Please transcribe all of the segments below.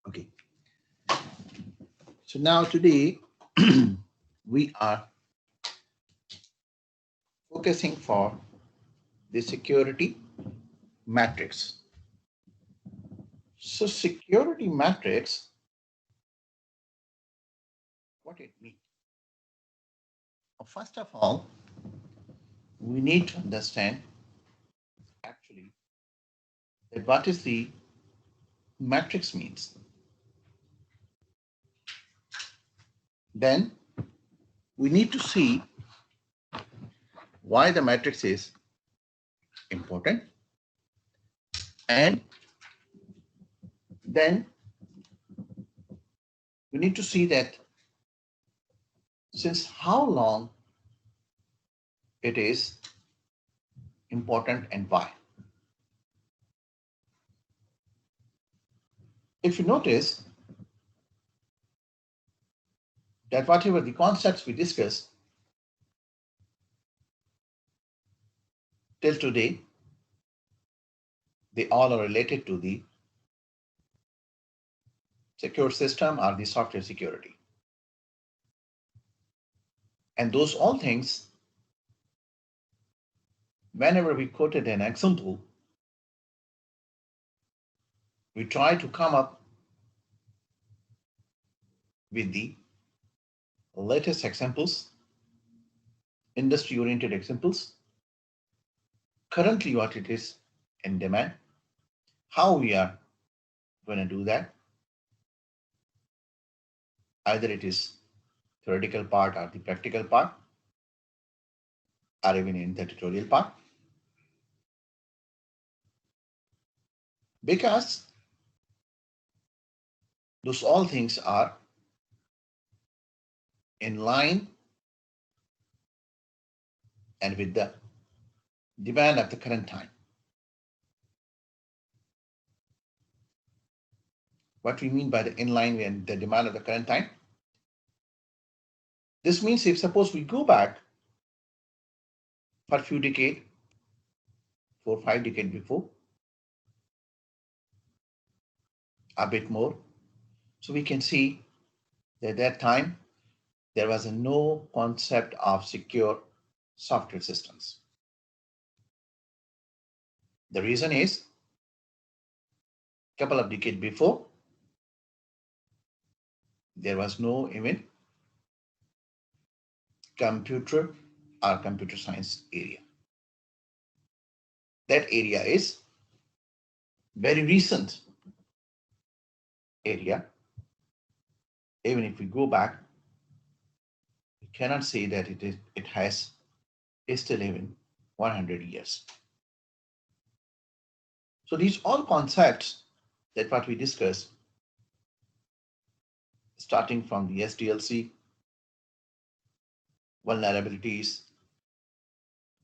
Okay. So now today we are focusing for the security matrix. So security matrix, what it means? First of all, we need to understand actually that what is the matrix means. Then we need to see why the matrix is important, and then we need to see that since how long it is important and why. If you notice that whatever the concepts we discuss till today, they all are related to the secure system or the software security. And those all things, whenever we quoted an example, we try to come up with the latest examples, industry-oriented examples, currently what it is in demand, how we are going to do that. Either it is theoretical part or the practical part, or even in the tutorial part. Because those all things are in line and with the demand of the current time. What we mean by the inline and the demand of the current time? This means if suppose we go back for a few decades, 4 5 decades before, a bit more, so we can see that at that time there was no concept of secure software systems. The reason is a couple of decades before there was no even computer or computer science area. That area is very recent area. Even if we go back, we cannot say that it has still even 100 years. So these all concepts that what we discussed, starting from the SDLC, vulnerabilities,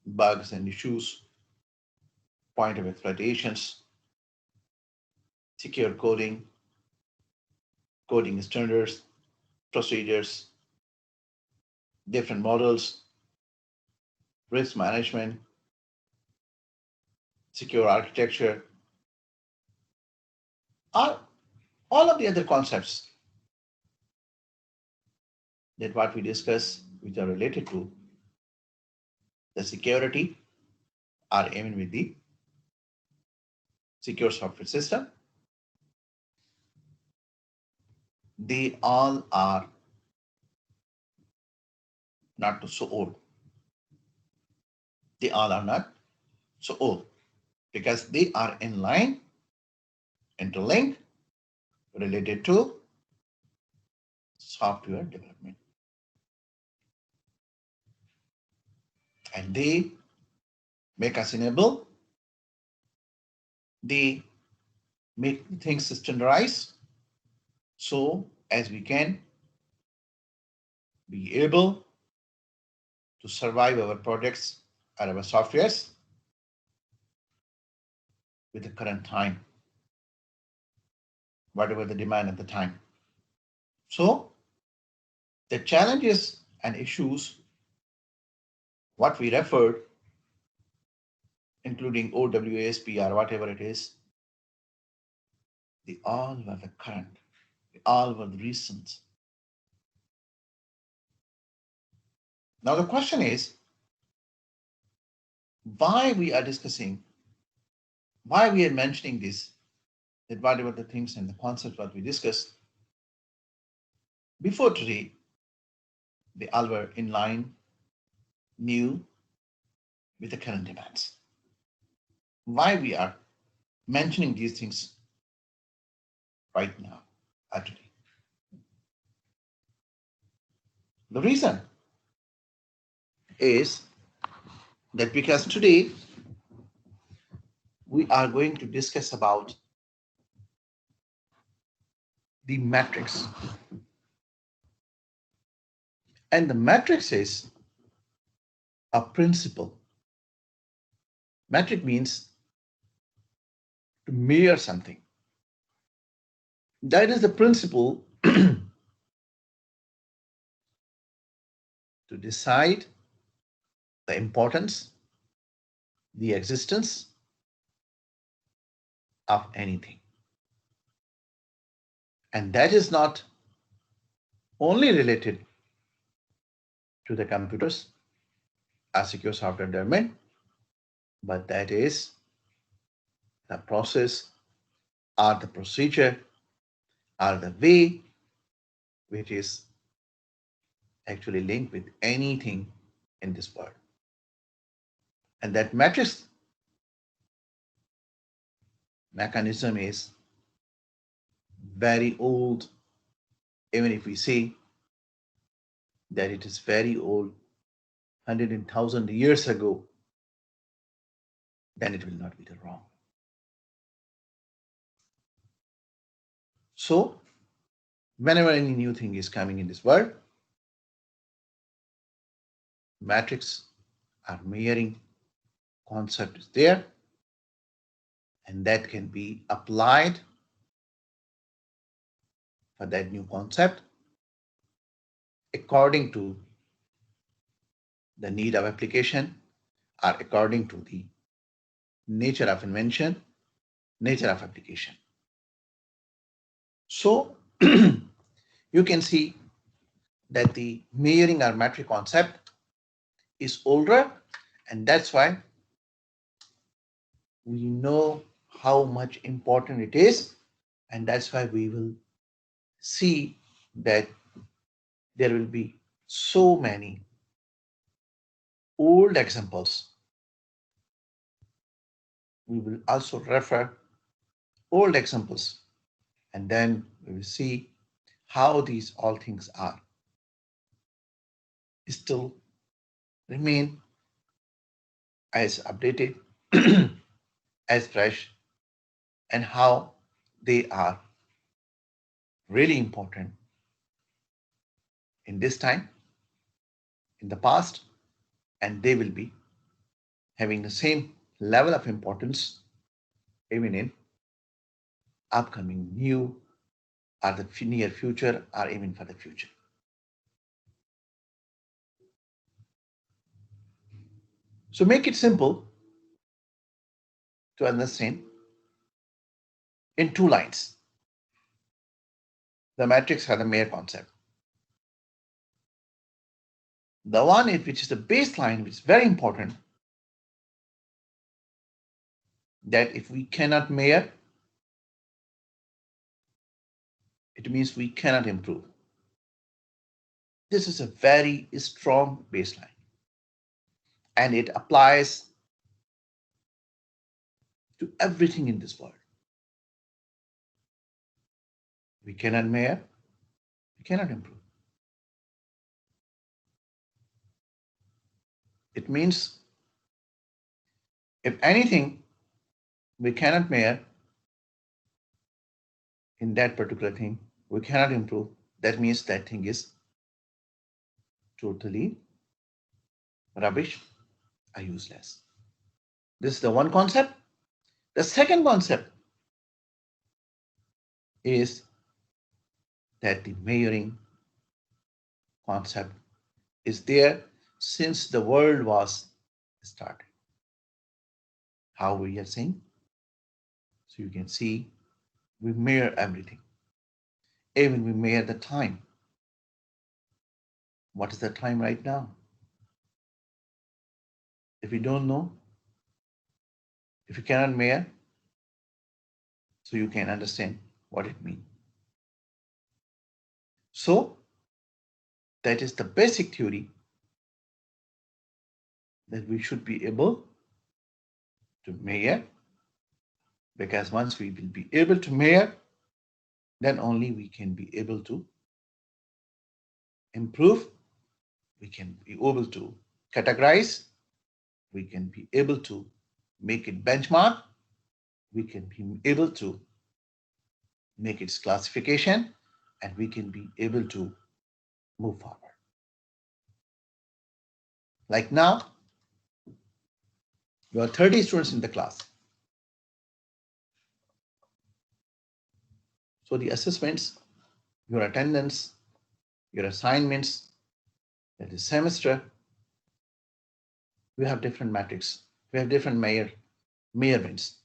bugs and issues, point of exploitations, secure coding, coding standards, procedures, different models, risk management, secure architecture, are all of the other concepts that what we discuss which are related to the security are aimed with the secure software system. They all are not so old. They all are not so old because they are in line, interlinked, related to software development. And they make us enable, they make things standardized so as we can be able to survive our projects or our softwares with the current time, whatever the demand at the time. So the challenges and issues, what we referred, including OWASP or whatever it is, they all have a current. All were the reasons. Now the question is, why we are discussing, why we are mentioning this, that whatever the things and the concepts what we discussed before today, they all were in line, new with the current demands. Why we are mentioning these things right now, today. The reason is that because today we are going to discuss about the matrix. And the matrix is a principle. Metric means to measure something. That is the principle to decide the importance, the existence of anything. And that is not only related to the computers as secure software development, but that is the process or the procedure or the way which is actually linked with anything in this world. And that matrix mechanism is very old, even if we say that it is very old, 100,000 years ago, then it will not be the wrong. So, whenever any new thing is coming in this world, matrix or measuring concept is there, and that can be applied for that new concept according to the need of application or according to the nature of invention, nature of application. So you can see that the measuring or metric concept is older, and that's why we know how much important it is, and that's why we will see that there will be so many old examples. We will also refer old examples, and then we will see how these all things are still remain as updated, as fresh, and how they are really important in this time, in the past, and they will be having the same level of importance even in upcoming new or the near future or even for the future. So make it simple to understand in two lines. The matrix are the mere concept. The one which is the baseline, which is very important, that if we cannot measure, it means we cannot improve. This is a very strong baseline, and it applies to everything in this world. We cannot measure, we cannot improve. It means if anything we cannot measure in that particular thing, we cannot improve, that means that thing is totally rubbish or useless. This is the one concept. The second concept is that the measuring concept is there since the world was started. How we are saying? So you can see we measure everything. Even we measure the time. What is the time right now? If you don't know, if you cannot measure, so you can understand what it means. So that is the basic theory that we should be able to measure, because once we will be able to measure, then only we can be able to improve, we can be able to categorize, we can be able to make it benchmark, we can be able to make its classification, and we can be able to move forward. Like now, you are 30 students in the class. So the assessments, your attendance, your assignments, that is semester, we have different metrics. We have different measurements.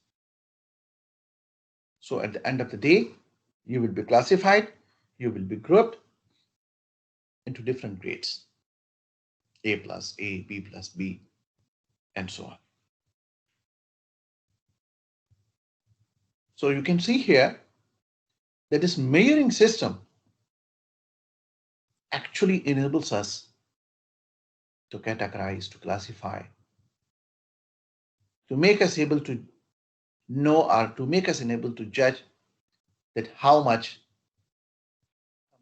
So at the end of the day, you will be classified, you will be grouped into different grades. A plus A, B plus B, and so on. So you can see here that this measuring system actually enables us to categorize, to classify, to make us able to know, or to make us able to judge that how much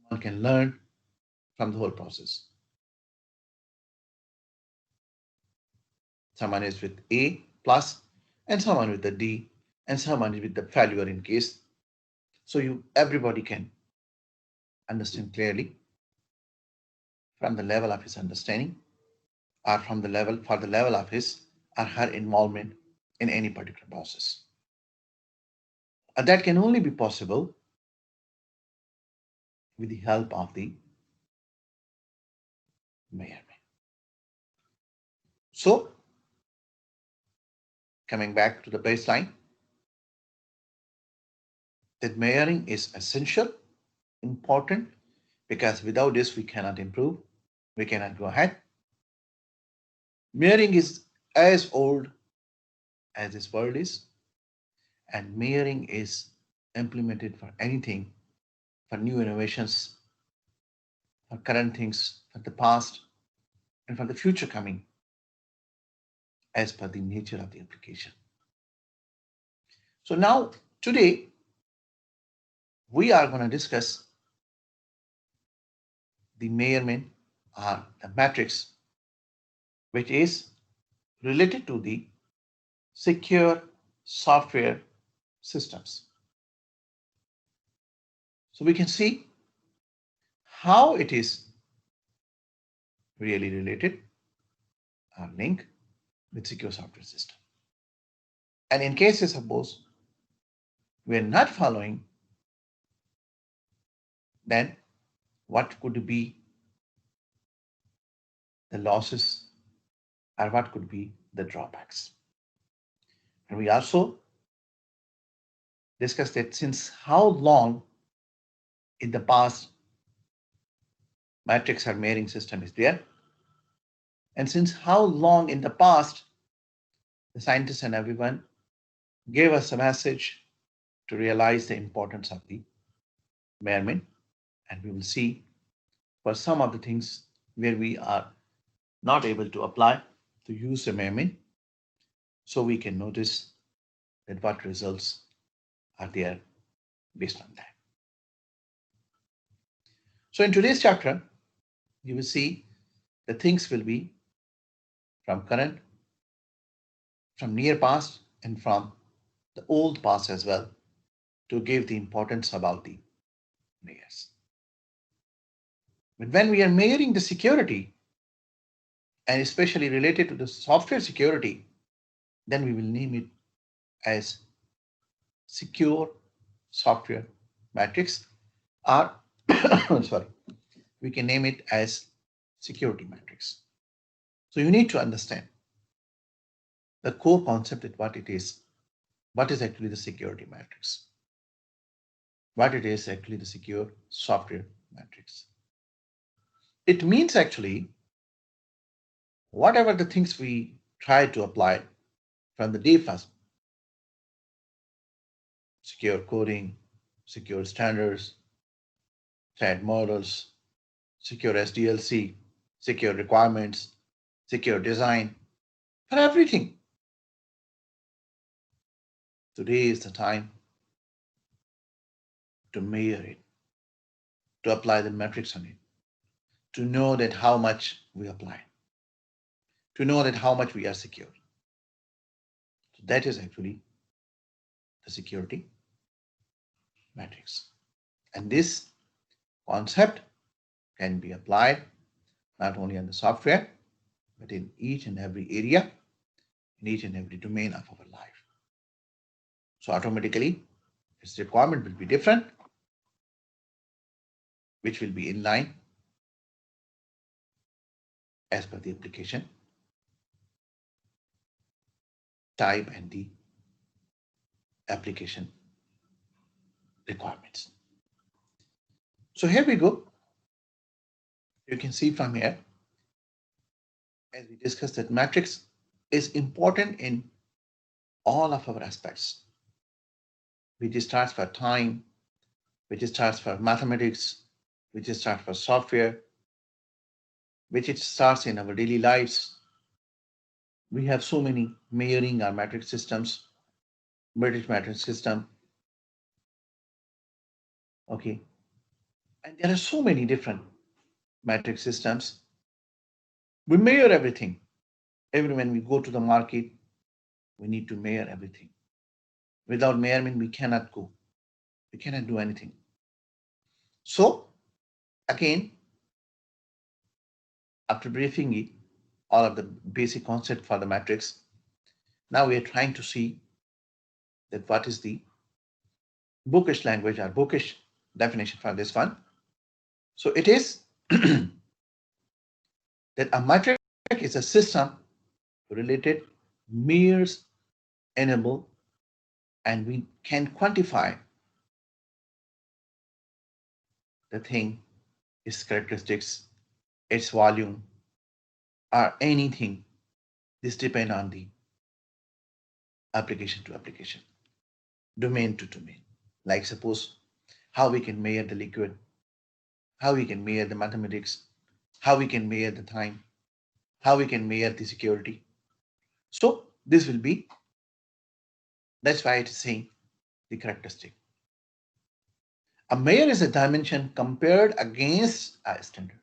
someone can learn from the whole process. Someone is with A plus, and someone with a D, and someone is with the failure in case. So everybody can understand clearly from the level of his understanding, or from the level of his or her involvement in any particular process. And that can only be possible with the help of the measurement. So, coming back to the baseline, that measuring is essential, important, because without this we cannot improve, we cannot go ahead. Measuring is as old as this world is, and measuring is implemented for anything, for new innovations, for current things, for the past, and for the future coming, as per the nature of the application. So now, today, we are going to discuss the measurement or the matrix, which is related to the secure software systems. So we can see how it is really related or linked with secure software system. And in case, suppose we are not following, then what could be the losses, or what could be the drawbacks? And we also discussed that since how long in the past matrix or measuring system is there, and since how long in the past the scientists and everyone gave us a message to realize the importance of the measurement. And we will see for some of the things where we are not able to apply to use the measurement, so we can notice that what results are there based on that. So in today's chapter, you will see the things will be from current, from near past, and from the old past as well, to give the importance about the layers. But when we are measuring the security, and especially related to the software security, then we will name it as secure software matrix, or sorry, we can name it as security matrix. So you need to understand the core concept of what it is. What is actually the security matrix? what it is actually the secure software matrix. It means actually whatever the things we try to apply from the day first, secure coding, secure standards, threat models, secure SDLC, secure requirements, secure design, for everything. Today is the time to measure it, to apply the metrics on it, to know that how much we apply, to know that how much we are secure. So that is actually the security matrix. And this concept can be applied not only on the software, but in each and every area, in each and every domain of our life. So automatically, its requirement will be different, which will be in line as per the application type and the application requirements. So here we go. You can see from here, as we discussed, that matrix is important in all of our aspects, which starts for time, which starts for mathematics, which starts for software, which it starts in our daily lives. We have so many measuring our matrix systems, British matrix system. Okay. And there are so many different matrix systems. We measure everything. Every when we go to the market, we need to measure everything. Without measurement, we cannot go. We cannot do anything. So again, after briefing it, all of the basic concept for the matrix, now we are trying to see that what is the bookish language or bookish definition for this one. So it is that a matrix is a system related measures enable and we can quantify the thing, its characteristics, its volume, or anything. This depends on the application to application, domain to domain. Like suppose how we can measure the liquid, how we can measure the mathematics, how we can measure the time, how we can measure the security. So this will be, that's why it is saying the characteristic. A measure is a dimension compared against a standard.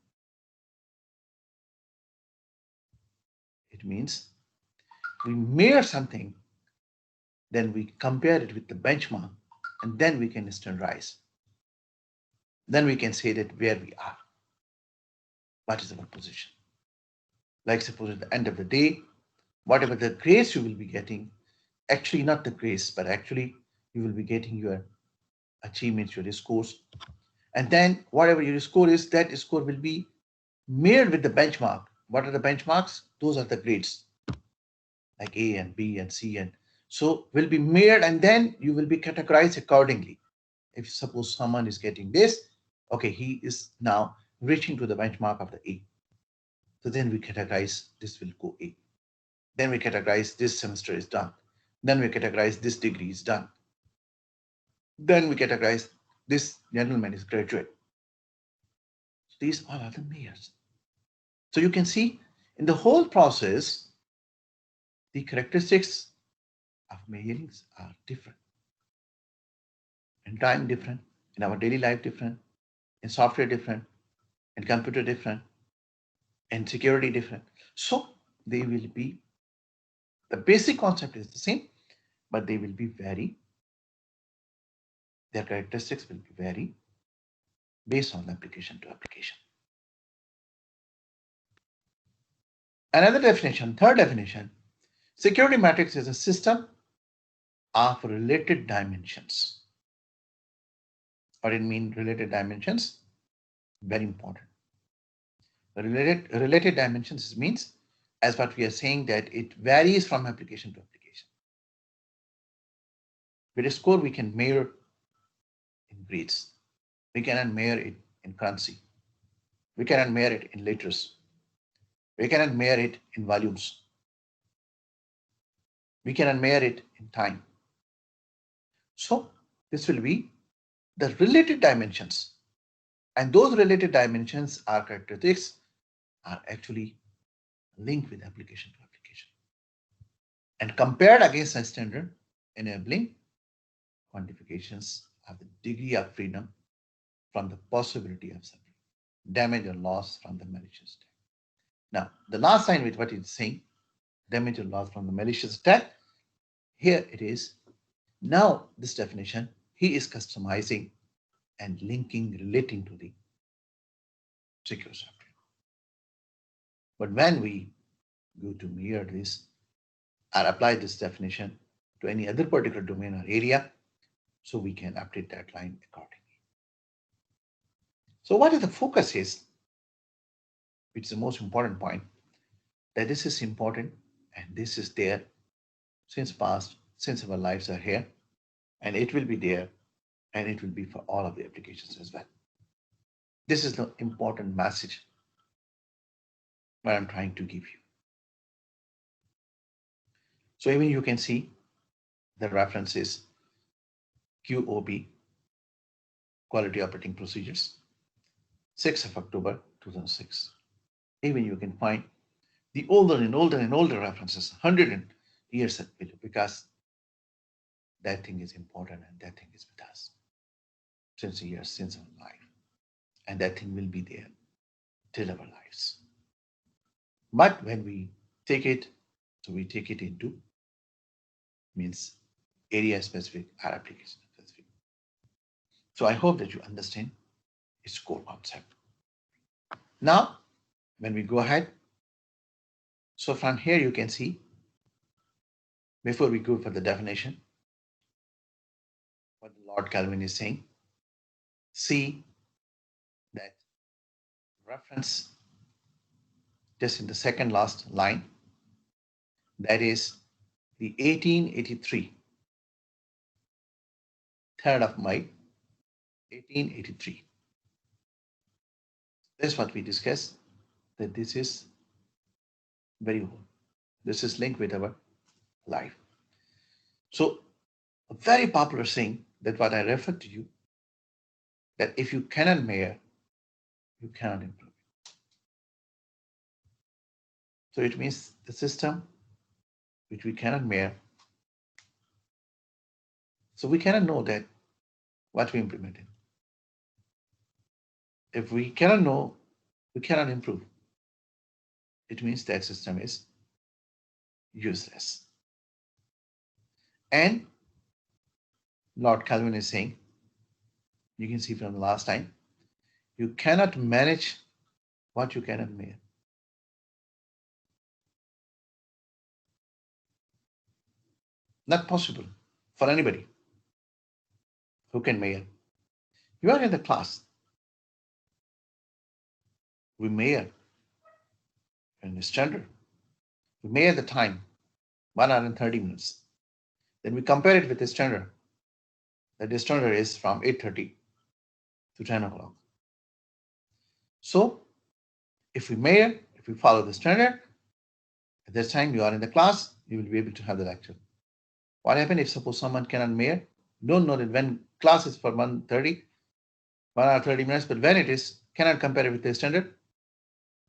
It means we measure something, then we compare it with the benchmark, and then we can standardize. Then we can say that where we are, what is our position. Like suppose at the end of the day, whatever the grades you will be getting, actually not the grades, but actually you will be getting your achievements, your scores. And then whatever your score is, that score will be mirrored with the benchmark. What are the benchmarks? Those are the grades, like A and B and C. And so will be mirrored and then you will be categorized accordingly. If suppose someone is getting this, okay, he is now reaching to the benchmark of the A. So then we categorize this will go A. Then we categorize this semester is done. Then we categorize this degree is done. Then we categorize this gentleman is graduate. So these all are the measures. So you can see in the whole process, the characteristics of measurings are different. In time different, in our daily life different, in software different, in computer different, in security different. So they will be, the basic concept is the same, but they will be vary. Their characteristics will be vary based on application to application. Another definition, third definition, security matrix is a system of related dimensions. What it means related dimensions? Very important. Related dimensions means, as what we are saying, that it varies from application to application. With a score, we can measure in breeds. We cannot measure it in currency. We cannot measure it in liters. We cannot measure it in volumes. We cannot measure it in time. So this will be the related dimensions. And those related dimensions are characteristics are actually linked with application to application and compared against a standard enabling quantifications of the degree of freedom from the possibility of suffering, damage or loss from the malicious attack. Now, the last line with what it's saying, damage or loss from the malicious attack, here it is. Now, this definition, he is customizing and linking, relating to the secure software. But when we go to mirror this or apply this definition to any other particular domain or area, so we can update that line accordingly. So what is the focus is, which is the most important point, that this is important and this is there since past, since our lives are here, and it will be there, and it will be for all of the applications as well. This is the important message that I'm trying to give you. So even you can see the reference is QOP, Quality Operating Procedures, 6th of October 2006. Even you can find the older and older and older references, 100 years below, because that thing is important and that thing is with us since years, since our life. And that thing will be there till our lives. But when we take it, so we take it into means area specific or application specific. So I hope that you understand its core concept. Now, when we go ahead, so from here you can see, before we go for the definition, what Lord Kelvin is saying, see that reference just in the second last line, that is the 1883, 3rd of May, 1883. That's what we discussed, that this is very old. This is linked with our life. So a very popular saying that what I referred to you, that if you cannot measure, you cannot improve. So it means the system which we cannot measure. So we cannot know that what we implemented. If we cannot know, we cannot improve. It means that system is useless. And Lord Kelvin is saying, you can see from the last time, you cannot manage what you cannot measure. Not possible for anybody who can measure. You are in the class. We measure in the standard. We measure the time, 1 hour and 30 minutes. Then we compare it with the standard. The standard is from 8:30 to 10 o'clock. So if we measure, if we follow the standard, at that time you are in the class, you will be able to have the lecture. What happens if suppose someone cannot measure? Don't know that when class is for 1:30, 1 hour 30 minutes, but when it is, cannot compare it with the standard.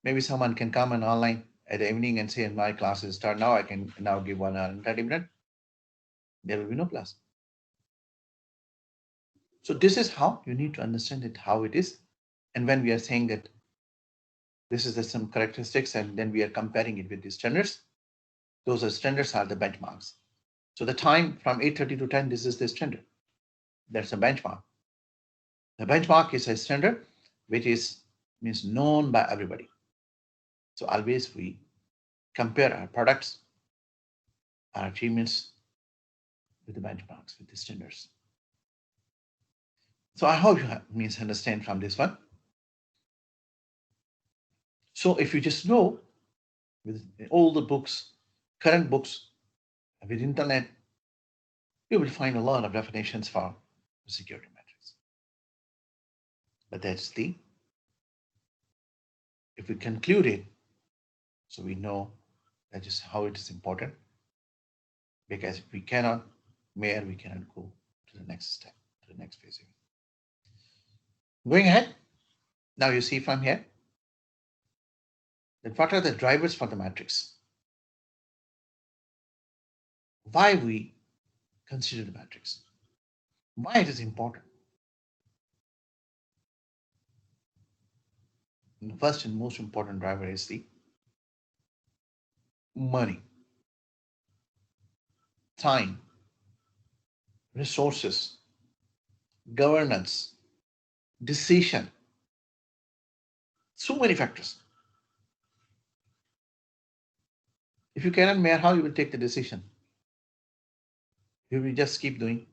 Maybe someone can come and online at the evening and say, my classes start now, I can now give 1 hour and 30 minutes. There will be no class. So this is how you need to understand it, how it is. And when we are saying that this is some characteristics and then we are comparing it with the standards, those are standards are the benchmarks. So the time from 8:30 to 10, this is the standard. That's a benchmark. The benchmark is a standard which is means known by everybody. So always we compare our products, our achievements with the benchmarks, with the standards. So I hope you understand from this one. So if you just know with all the books, current books, with internet, you will find a lot of definitions for security metrics. But that's the, if we conclude it, so we know that is how it is important. Because if we cannot measure, we cannot go to the next step, to the next phase. Going ahead, now you see from here that what are the drivers for the matrix? Why we consider the matrix? Why it is important? And the first and most important driver is the money, time, resources, governance, decision. So many factors. If you cannot measure, how you will take the decision? You will just keep doing.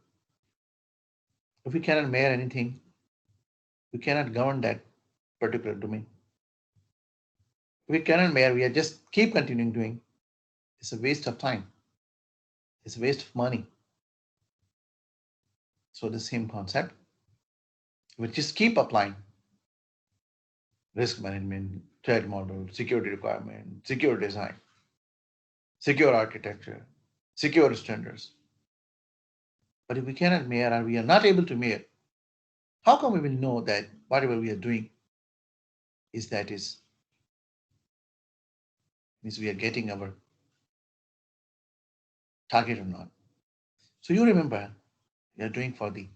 If we cannot measure anything, we cannot govern that particular domain. If we cannot measure, we are just keep continuing doing. It's a waste of time. It's a waste of money. So the same concept, we just keep applying risk management, threat model, security requirement, secure design, secure architecture, secure standards. But if we cannot measure or we are not able to measure, how come we will know that whatever we are doing is means we are getting our target or not? So you remember you are doing for the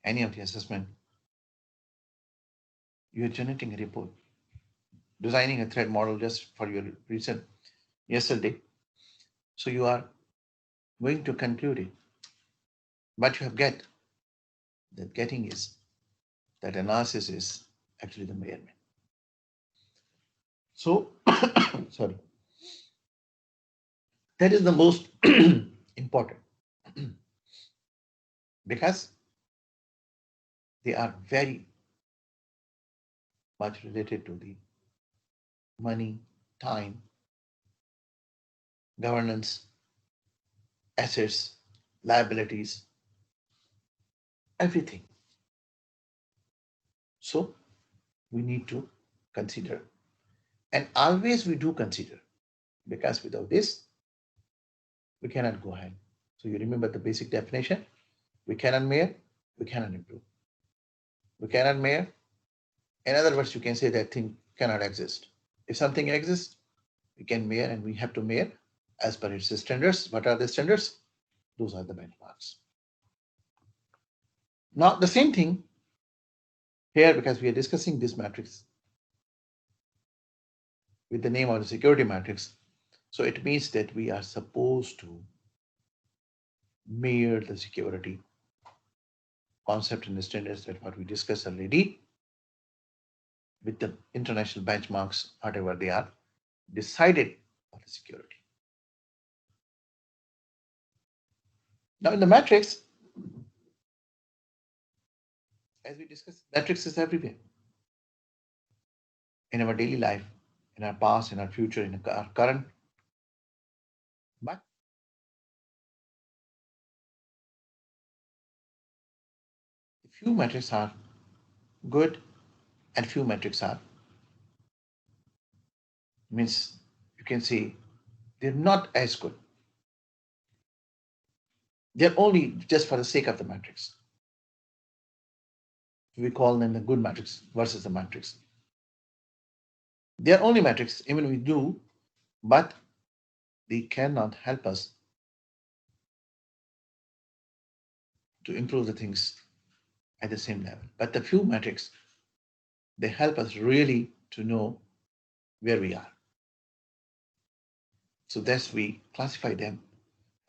any of the assessment, you are generating a report, designing a threat model just for your reason yesterday. So you are going to conclude it. But you have that getting is that analysis is actually the measurement. So sorry. That is the most important because they are very much related to the money, time, governance, assets, liabilities, everything. So we need to consider. And always we do consider because without this, we cannot go ahead. So you remember the basic definition. We cannot measure, we cannot improve. We cannot measure. In other words, you can say that thing cannot exist. If something exists, we can measure and we have to measure as per its standards. What are the standards? Those are the benchmarks. Now, the same thing here, because we are discussing this matrix with the name of the security matrix. So it means that we are supposed to measure the security concept and the standards that what we discussed already with the international benchmarks, whatever they are, decided for the security. Now in the matrix, as we discussed, matrix is everywhere. In our daily life, in our past, in our future, in our current. But few metrics are good and few metrics are, means you can say they're not as good. They're only just for the sake of the matrix. We call them the good matrix versus the matrix. They're only metrics, even we do, but they cannot help us to improve the things at the same level. But the few metrics, they help us really to know where we are. So thus we classify them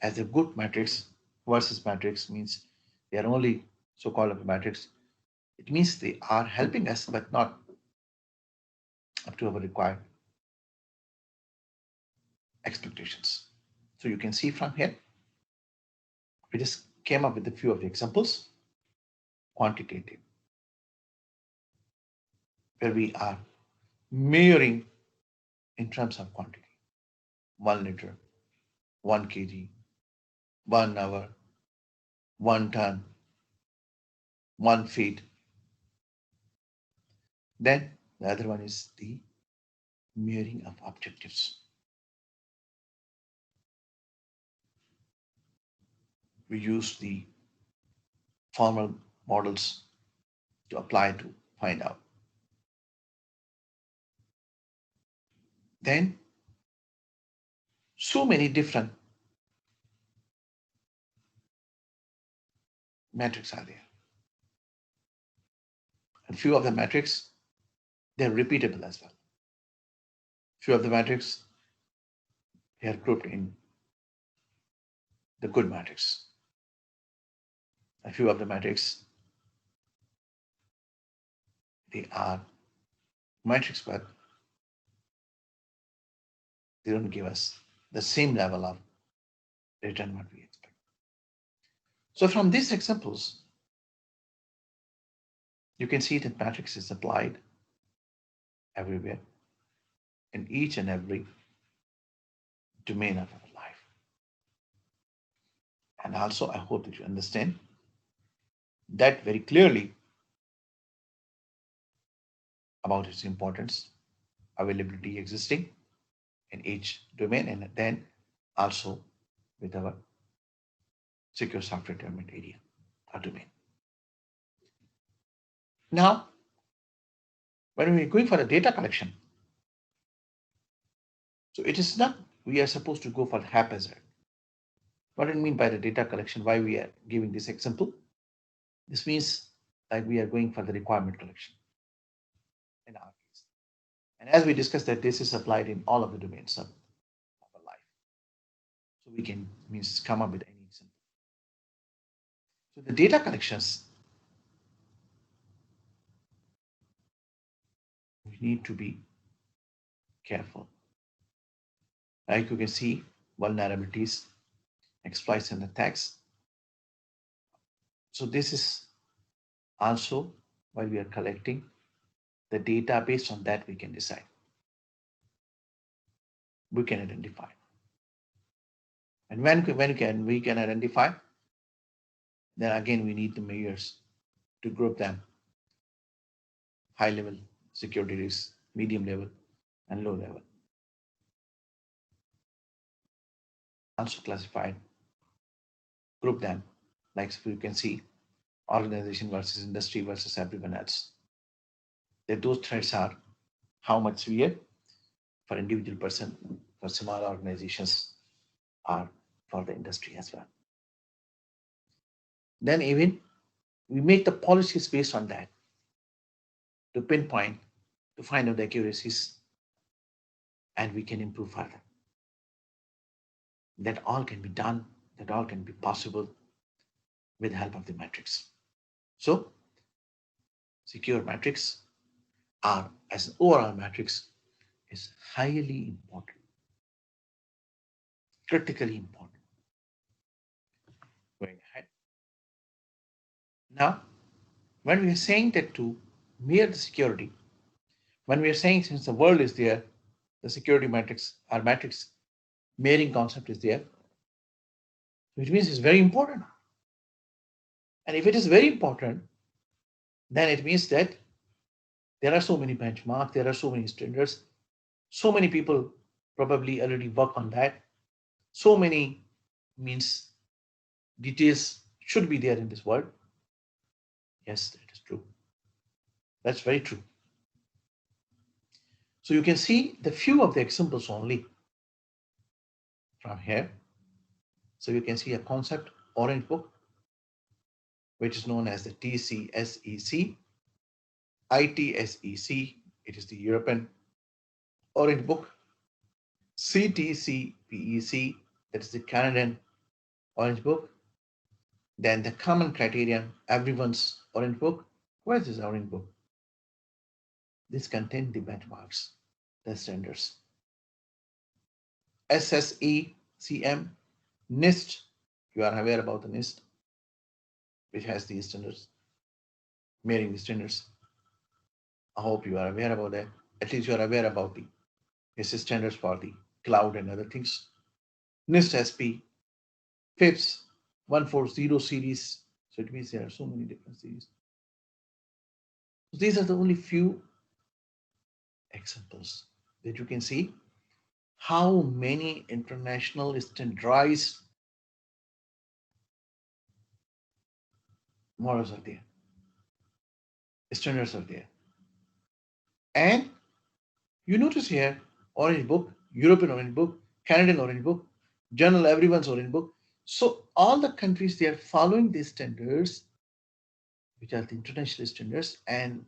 as a good matrix versus matrix, means they are only so-called a matrix. It means they are helping us, but not up to our required expectations. So you can see from here, we just came up with a few of the examples. Quantitative, where we are measuring in terms of quantity. 1 liter, 1 kg, 1 hour, 1 ton, 1 feet. Then the other one is the mirroring of objectives. We use the formal models to apply to find out. Then so many different metrics are there. And few of the metrics, they're repeatable as well. Few of the metrics, they are grouped in the good metrics. A few of the metrics, they are metrics, but they don't give us the same level of return what we expect. So from these examples, you can see that matrix is applied everywhere in each and every domain of our life. And also, I hope that you understand that very clearly about its importance, availability existing in each domain, and then also with our secure software development area or domain. Now, when we're going for the data collection, so it is not we are supposed to go for haphazard. What do I mean by the data collection? Why we are giving this example? This means like we are going for the requirement collection in our case. And as we discussed that this is applied in all of the domains of our life. So we can means come up with any example. So the data collections, we need to be careful. Like you can see vulnerabilities, exploits and attacks. So this is also while we are collecting the data based on that we can decide. We can identify. And when we can identify, then again we need the measures to group them. High level security risk, medium level, and low level. Also classified, group them. Like you can see, organization versus industry versus everyone else. That those threats are how much severe for individual person, for small organizations, or for the industry as well. Then even we make the policies based on that to pinpoint, to find out the accuracies, and we can improve further. That all can be done, that all can be possible with the help of the metrics. So, secure metrics are, as an overall metrics, is highly important, critically important. Going ahead. Now, when we are saying that to mirror the security, when we are saying since the world is there, the security metrics, our metrics mirroring concept is there, which means it's very important. And if it is very important, then it means that there are so many benchmarks, there are so many standards, so many people probably already work on that. So many means details should be there in this world. Yes, that is true. That's very true. So you can see the few of the examples only from here. So you can see a concept Orange Book, which is known as the TCSEC, ITSEC, it is the European Orange Book, CTCPEC, that is the Canadian Orange Book, then the common criterion, everyone's Orange Book. Where is this Orange Book? This contains the benchmarks, the standards. SSECM, NIST, you are aware about the NIST, which has the standards, mirroring the standards. I hope you are aware about that. At least you are aware about the standards for the cloud and other things. NIST SP, FIPS 140 series. So it means there are so many different series. So these are the only few examples that you can see how many international standardized models are there, standards are there. And you notice here Orange Book, European Orange Book, Canadian Orange Book, Journal Everyone's Orange Book. So all the countries, they are following these standards, which are the international standards. And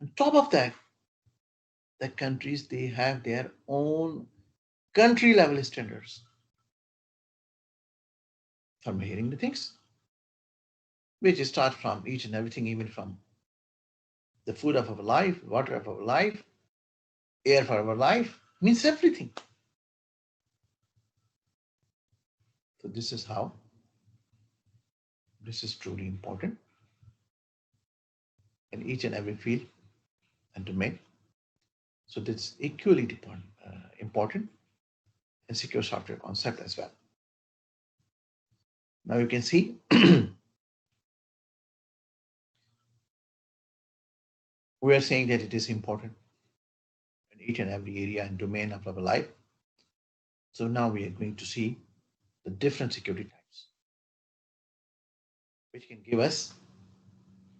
on top of that, the countries, they have their own country level standards for measuring the things, which start from each and everything, even from the food of our life, water of our life, air for our life, means everything. So this is how this is truly important in each and every field and domain. So this is equally important in secure software concept as well. Now you can see we are saying that it is important in each and every area and domain of our life. So now we are going to see the different security types, which can give us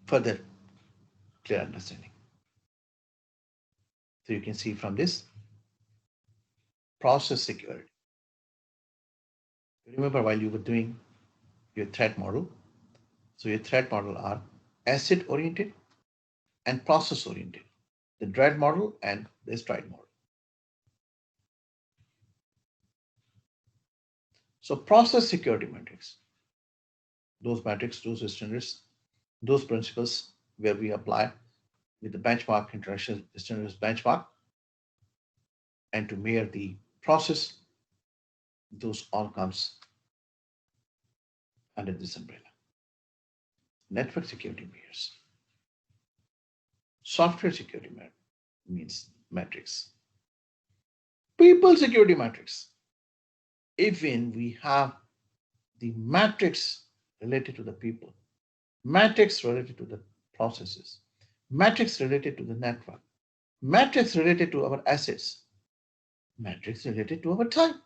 further clear understanding. So you can see from this process security. Remember while you were doing your threat model, so your threat model are asset oriented and process oriented, the dread model and the stride model. So process security metrics, those metrics, those standards, those principles where we apply with the benchmark, international standards benchmark, and to measure the process, those all comes under this umbrella. Network security measures. Software security means metrics. People security metrics. Even we have the metrics related to the people, metrics related to the processes, metrics related to the network, metrics related to our assets, metrics related to our time,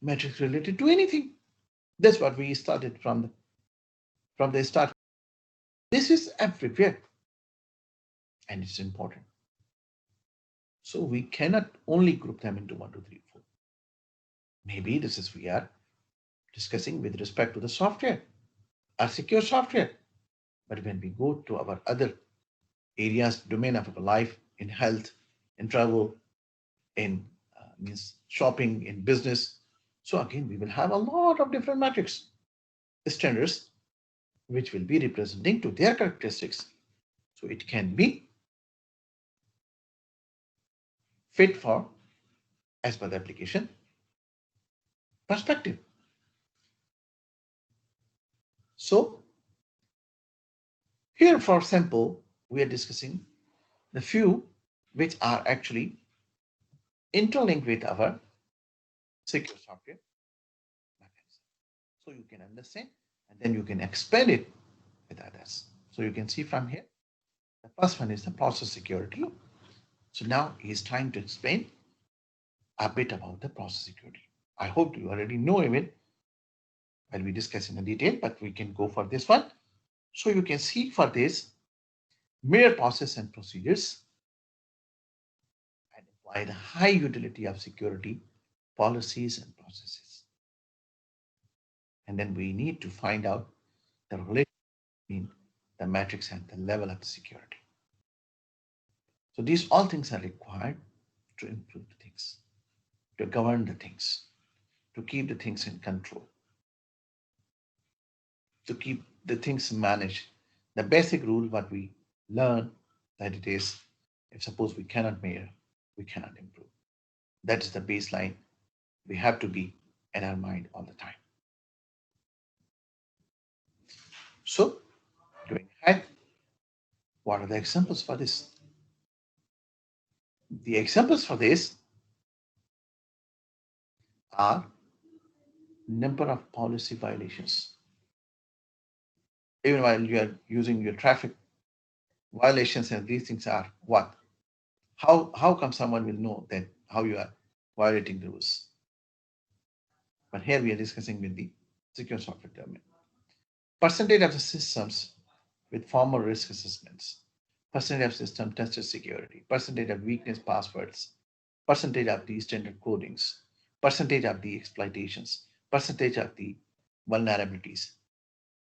metrics related to anything. That's what we started from the start. This is everywhere, and it's important. So we cannot only group them into 1, 2, 3, 4. Maybe this is we are discussing with respect to the software, our secure software. But when we go to our other areas, domain of our life, in health, in travel, in means shopping, in business, so again we will have a lot of different metrics, standards, which will be representing to their characteristics. So it can be fit for as per the application perspective. So here, for example, we are discussing the few which are actually interlinked with our secure software mechanism. So you can understand and then you can expand it with others. So you can see from here, the first one is the process security. So now he's trying to explain a bit about the process security. I hope you already know even while we discuss in detail, but we can go for this one. So you can see for this mere process and procedures and apply the high utility of security policies and processes. And then we need to find out the relation between the matrix and the level of the security. So these all things are required to improve the things, to govern the things, to keep the things in control, to keep the things managed. The basic rule what we learn that it is, if suppose we cannot measure, we cannot improve. That is the baseline we have to be in our mind all the time. So going ahead, what are the examples for this? The examples for this are number of policy violations. Even while you are using your traffic violations, and these things are what? How come someone will know that how you are violating the rules? But here we are discussing with the secure software domain. Percentage of the systems with formal risk assessments, percentage of system tested security, percentage of weakness passwords, percentage of the standard codings, percentage of the exploitations, percentage of the vulnerabilities,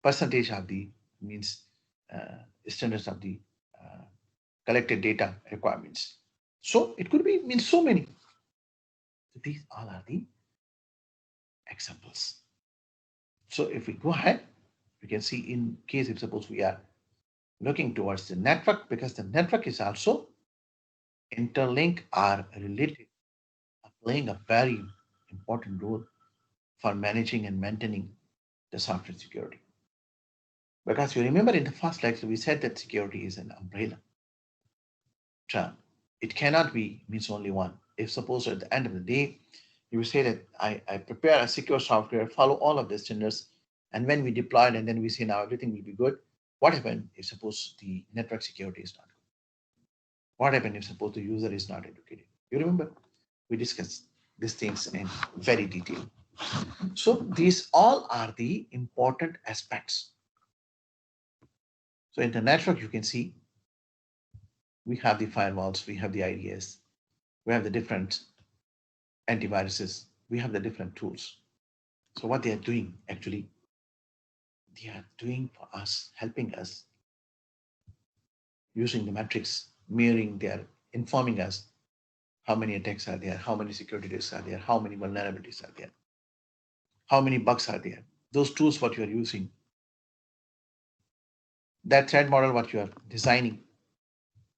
percentage of the means standards of the uh, collected data requirements. So it could be means so many. So these all are the examples. So if we go ahead, we can see in case if suppose we are looking towards the network, because the network is also interlinked or related, playing a very important role for managing and maintaining the software security. Because you remember in the first lecture, we said that security is an umbrella term. It cannot be means only one. If suppose at the end of the day, you say that I prepare a secure software, follow all of the standards, and when we deploy it and then we say now everything will be good, what happens if suppose the network security is not good? What happens if suppose the user is not educated? You remember we discussed these things in very detail. So these all are the important aspects. So in the network, you can see we have the firewalls, we have the IDS, we have the different antiviruses, we have the different tools. So what they are doing actually, they are doing for us, helping us using the metrics, mirroring, they are informing us how many attacks are there, how many security risks are there, how many vulnerabilities are there, how many bugs are there. Those tools what you are using, that threat model what you are designing,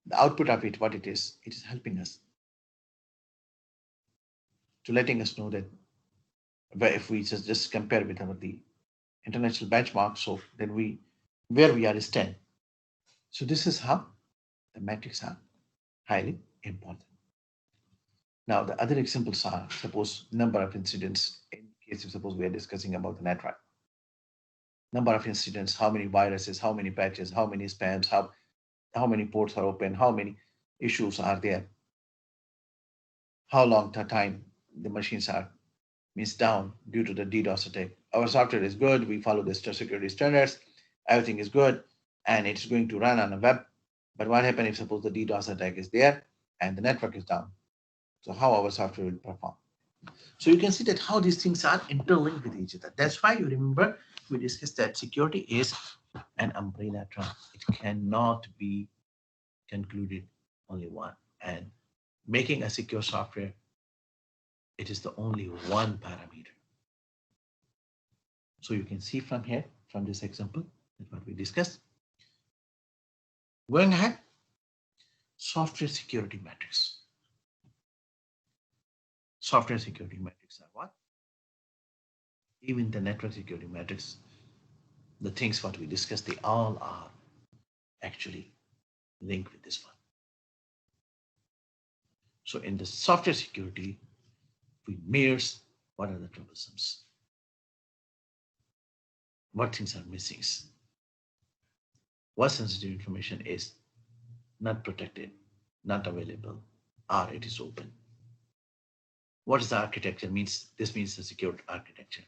the output of it, what it is helping us to letting us know that if we just compare with our the international benchmark, so then we where we are stand. So this is how the metrics are highly important. Now the other examples are suppose number of incidents in case if suppose we are discussing about the network. Number of incidents, how many viruses, how many patches, how many spams, how many ports are open, how many issues are there, how long the time the machines are means down due to the DDoS attack. Our software is good, we follow the security standards, everything is good, and it's going to run on a web. But what happens if suppose the DDoS attack is there and the network is down? So how our software will perform? So you can see that how these things are interlinked with each other. That's why you remember we discussed that security is an umbrella term. It cannot be concluded only one. And making a secure software, it is the only one parameter. So you can see from here, from this example, that's what we discussed. Going ahead, software security metrics. Software security metrics are what? Even the network security metrics, the things what we discussed, they all are actually linked with this one. So in the software security, we mirrors what are the troublesome, what things are missing, what sensitive information is not protected, not available, or it is open. What is the architecture means? This means the secured architecture.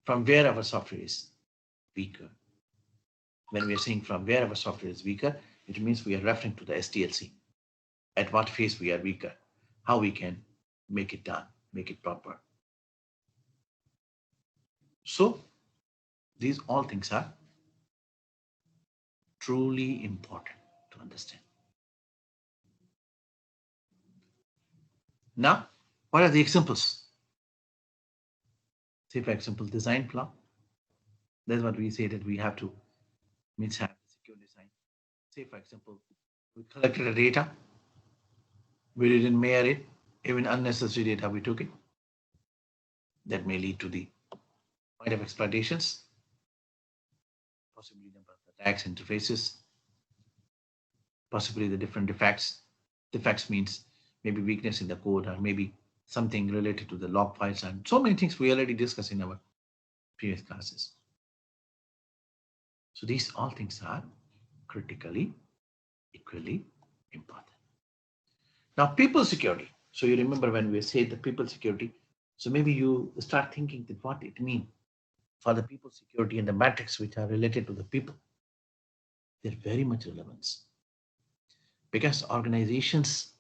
From where our software is weaker. When we are saying from where our software is weaker, it means we are referring to the SDLC. At what phase we are weaker, how we can make it done, make it proper. So these all things are truly important to understand. Now, what are the examples? Say, for example, design flaw. That's what we say that we have to means have secure design. Say, for example, we collected a data, we didn't mirror it, even unnecessary data we took it. That may lead to the point of exploitations, possibly number of attacks, interfaces, possibly the different defects. Defects means maybe weakness in the code or maybe something related to the log files and so many things we already discussed in our previous classes. So these all things are critically, equally important. Now, people security. So you remember when we say the people security. So maybe you start thinking that what it means for the people security and the metrics which are related to the people. They're very much relevant because organizations,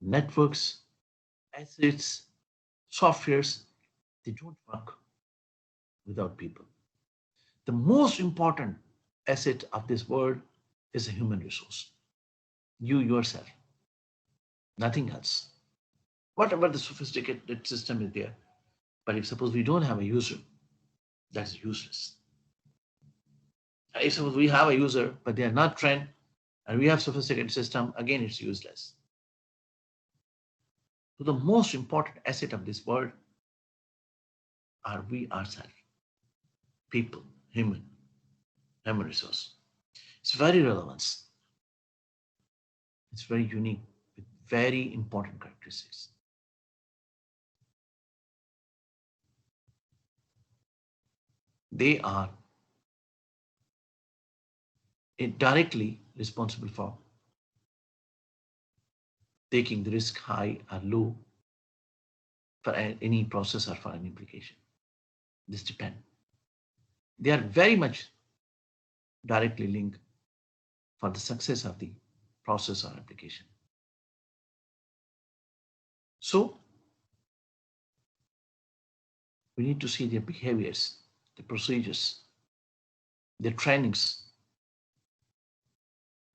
networks, assets, softwares, they don't work without people. The most important asset of this world is a human resource. You yourself, nothing else. Whatever the sophisticated system is there, but if suppose we don't have a user, that's useless. If suppose we have a user, but they are not trained, and we have sophisticated system, again it's useless. So the most important asset of this world are we ourselves, people, human resource. It's very relevant. It's very unique with very important characteristics. They are directly responsible for taking the risk high or low for any process or for an application. This depends. They are very much directly linked for the success of the process or application. So we need to see their behaviors, the procedures, their trainings.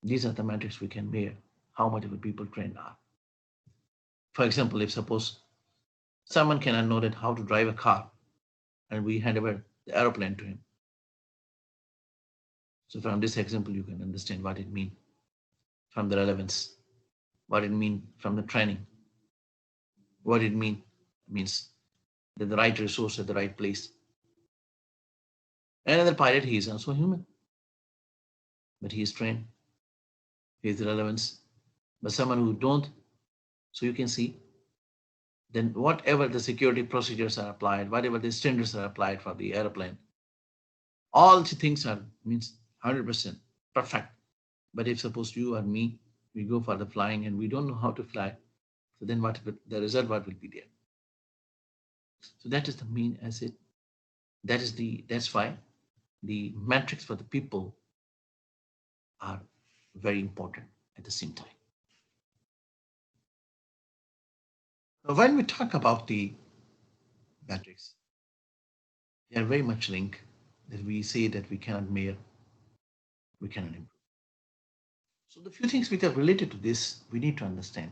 These are the metrics we can measure how much of a people trained are. For example, if suppose someone cannot know that how to drive a car and we hand over the aeroplane to him. So from this example, you can understand what it means from the relevance, what it means from the training, what it means that the right resource at the right place. Another pilot, he is also human, but he is trained. He is the relevance. But someone who don't, so you can see, then whatever the security procedures are applied, whatever the standards are applied for the airplane, all the things are means 100% perfect. But if suppose you or me, we go for the flying and we don't know how to fly, so then what the result what will be there? So that is the main asset. That's why the metrics for the people are very important at the same time. Now, when we talk about the metrics, they are very much linked that we say that we cannot measure, we cannot improve. So the few things which are related to this, we need to understand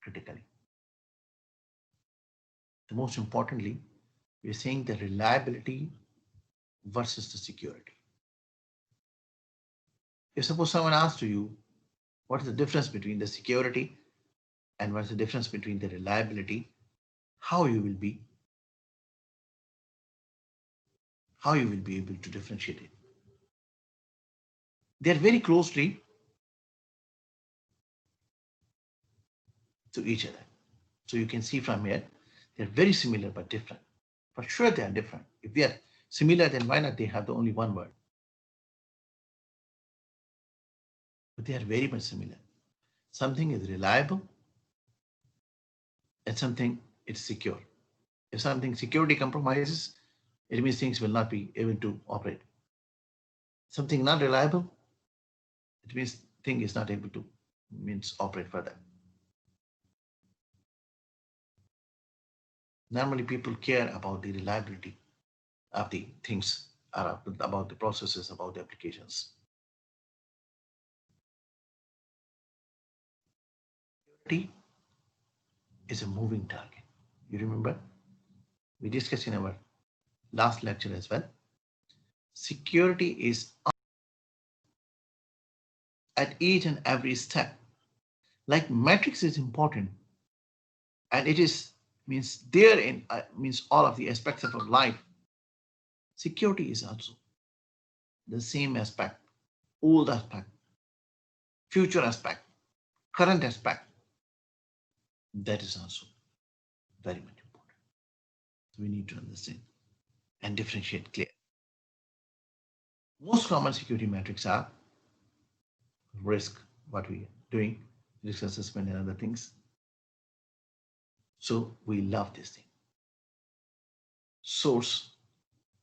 critically. The most importantly, we're saying the reliability versus the security. If suppose someone asks to you, what is the difference between the security and what's the difference between the reliability, how you will be able to differentiate it. They are very closely to each other. So you can see from here, they're very similar but different. For sure they are different. If they are similar, then why not they have the only one word? But they are very much similar. Something is reliable and something is secure. If something security compromises, it means things will not be able to operate. Something not reliable, it means thing is not able to means operate further. Normally people care about the reliability of the things, about the processes, about the applications. Security is a moving target. You remember? We discussed in our last lecture as well. Security is at each and every step. Like metrics is important, and it is means there in means all of the aspects of our life. Security is also the same aspect, old aspect, future aspect, current aspect. That is also very much important. So we need to understand and differentiate clear. Most common security metrics are risk, what we are doing, risk assessment and other things. So we love this thing. Source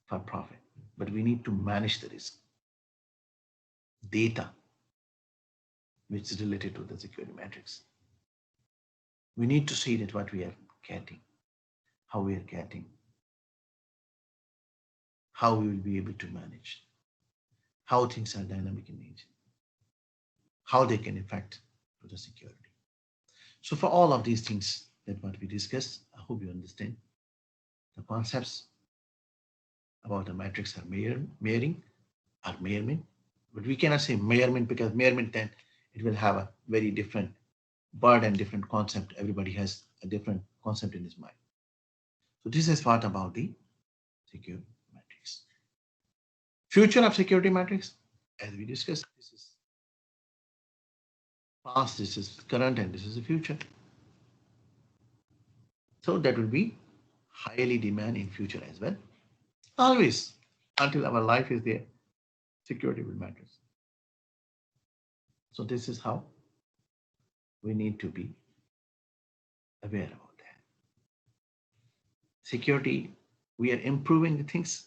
for profit, but we need to manage the risk. Data, which is related to the security metrics. We need to see that what we are getting, how we are getting, how we will be able to manage, how things are dynamic in nature, how they can affect to the security. So for all of these things that what we discussed, I hope you understand the concepts about the metrics are measuring or measurement, but we cannot say measurement because measurement then it will have a very different word and different concept. Everybody has a different concept in his mind. So this is what about the security metrics. Future of security metrics, as we discussed, this is past, this is current, and this is the future. So that will be highly demand in future as well. Always, until our life is there, security will matter. So this is how we need to be aware about that. Security, we are improving the things.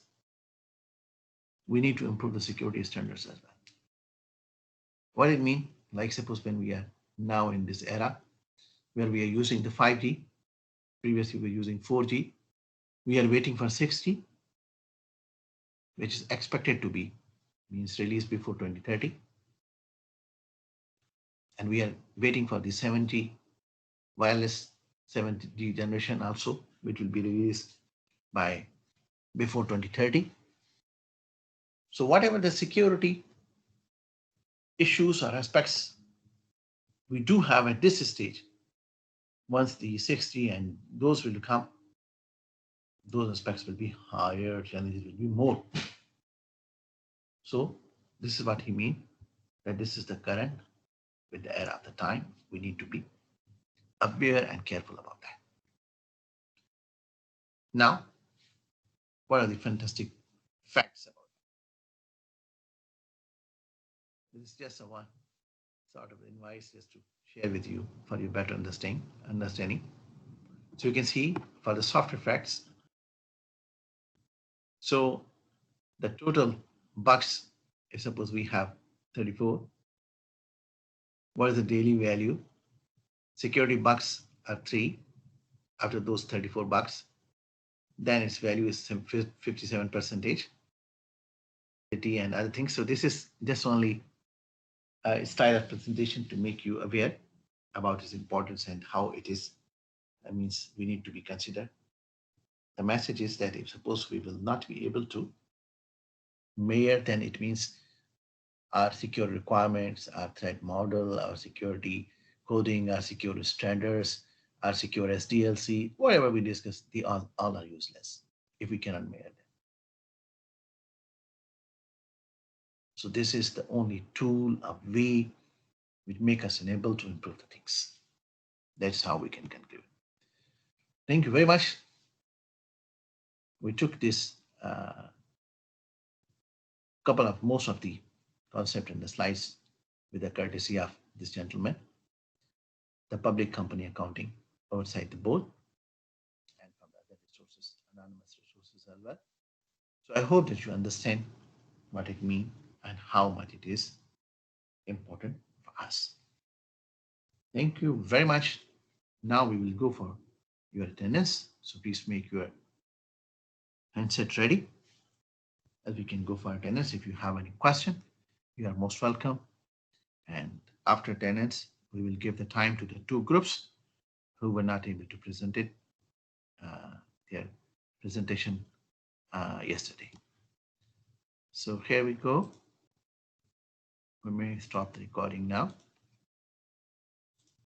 We need to improve the security standards as well. What it mean? Like suppose when we are now in this era where we are using the 5G, previously we were using 4G, we are waiting for 6G, which is expected to be means released before 2030. And we are waiting for the 7G wireless 7G generation also, which will be released by before 2030. So whatever the security issues or aspects we do have at this stage, once the 6G and those will come, those aspects will be higher, challenges will be more. So this is what he means, that this is the current with the era of the time. We need to be aware and careful about that. Now, what are the fantastic facts about it? This is just a one sort of advice just to share with you for your better understanding. So you can see for the software facts, so the total bugs, if suppose we have 34, what is the daily value? Security bugs are 3 after those 34 bugs. Then its value is 57%, and other things. So this is just only a style of presentation to make you aware about its importance and how it is. That means we need to be considered. The message is that if suppose we will not be able to measure, then it means our security requirements, our threat model, our security coding, our security standards, our secure SDLC, whatever we discuss, they all are useless if we cannot measure them. So this is the only tool, a way which make us enable to improve the things. That's how we can conclude. Thank you very much. We took this couple of most of the concept in the slides with the courtesy of this gentleman, the public company accounting outside the board, and from other resources, anonymous resources as well. So I hope that you understand what it means and how much it is important for us. Thank you very much. Now we will go for your attendance. So please make your handset ready as we can go for attendance. If you have any question, you are most welcome. And after attendance, we will give the time to the 2 groups who were not able to present it, their presentation yesterday. So here we go. We may stop the recording now.